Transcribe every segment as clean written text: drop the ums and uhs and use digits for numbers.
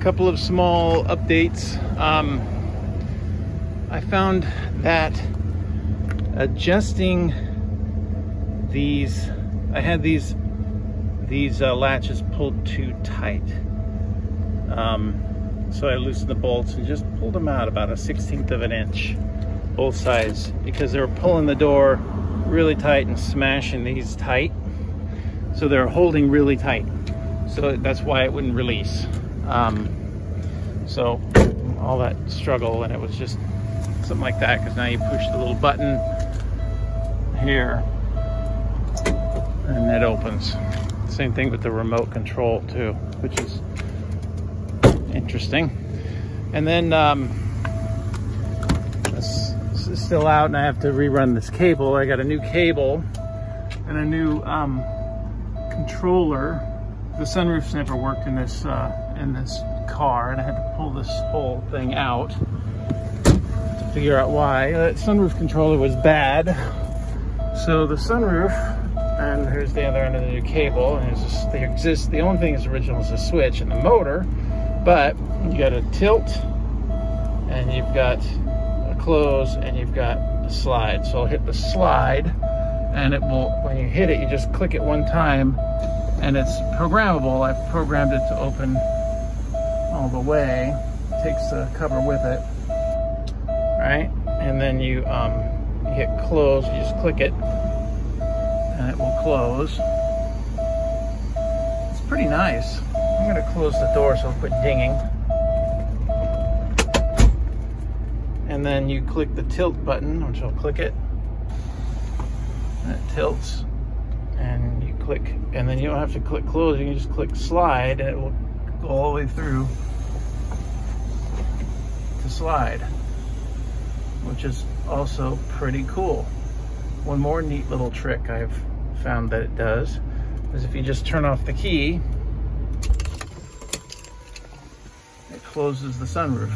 couple of small updates. I found that adjusting these, I had these latches pulled too tight. So I loosened the bolts and just pulled them out about 1/16 of an inch, both sides, because they were pulling the door really tight and smashing these tight. So they're holding really tight. So that's why it wouldn't release. So all that struggle, and it was just something like that, because now you push the little button here and it opens. Same thing with the remote control too, which is interesting. And then this is still out and I have to rerun this cable. I got a new cable and a new controller. The sunroof's never worked in this car, and I had to pull this whole thing out to figure out why. That sunroof controller was bad. So the sunroof, and here's the other end of the new cable, and the only thing that's original is the switch and the motor, but you got a tilt, and you've got a close, and you've got a slide. So I'll hit the slide, and it will, when you hit it, you just click it one time, and it's programmable. I've programmed it to open all the way. It takes the cover with it, right? And then you hit close, you just click it, and it will close. It's pretty nice. I'm gonna close the door so it'll quit dinging. And then you click the tilt button, which I'll click it, and it tilts, and you click, and then you don't have to click close, you can just click slide, and it will go all the way through to slide, which is also pretty cool. One more neat little trick I've found that it does is if you just turn off the key, it closes the sunroof.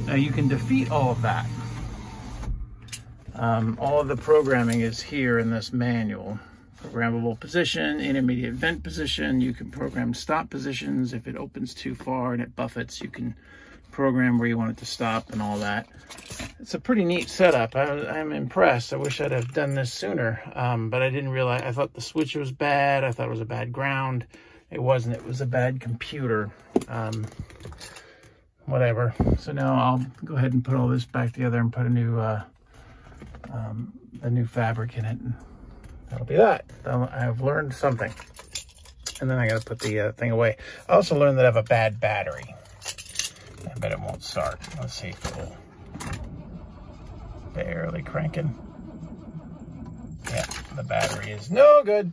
Now you can defeat all of that. All of the programming is here in this manual. Programmable position, intermediate vent position. You can program stop positions. If it opens too far and it buffets, you can program where you want it to stop and all that. It's a pretty neat setup. I'm impressed. I wish I'd have done this sooner, but I didn't realize. I thought the switch was bad. I thought it was a bad ground. It wasn't. It was a bad computer. Whatever. So now I'll go ahead and put all this back together and put a new fabric in it. And that'll be that. I've learned something. And then I got to put the thing away. I also learned that I have a bad battery. I bet it won't start. Let's see if it will. Barely cranking. Yeah, the battery is no good.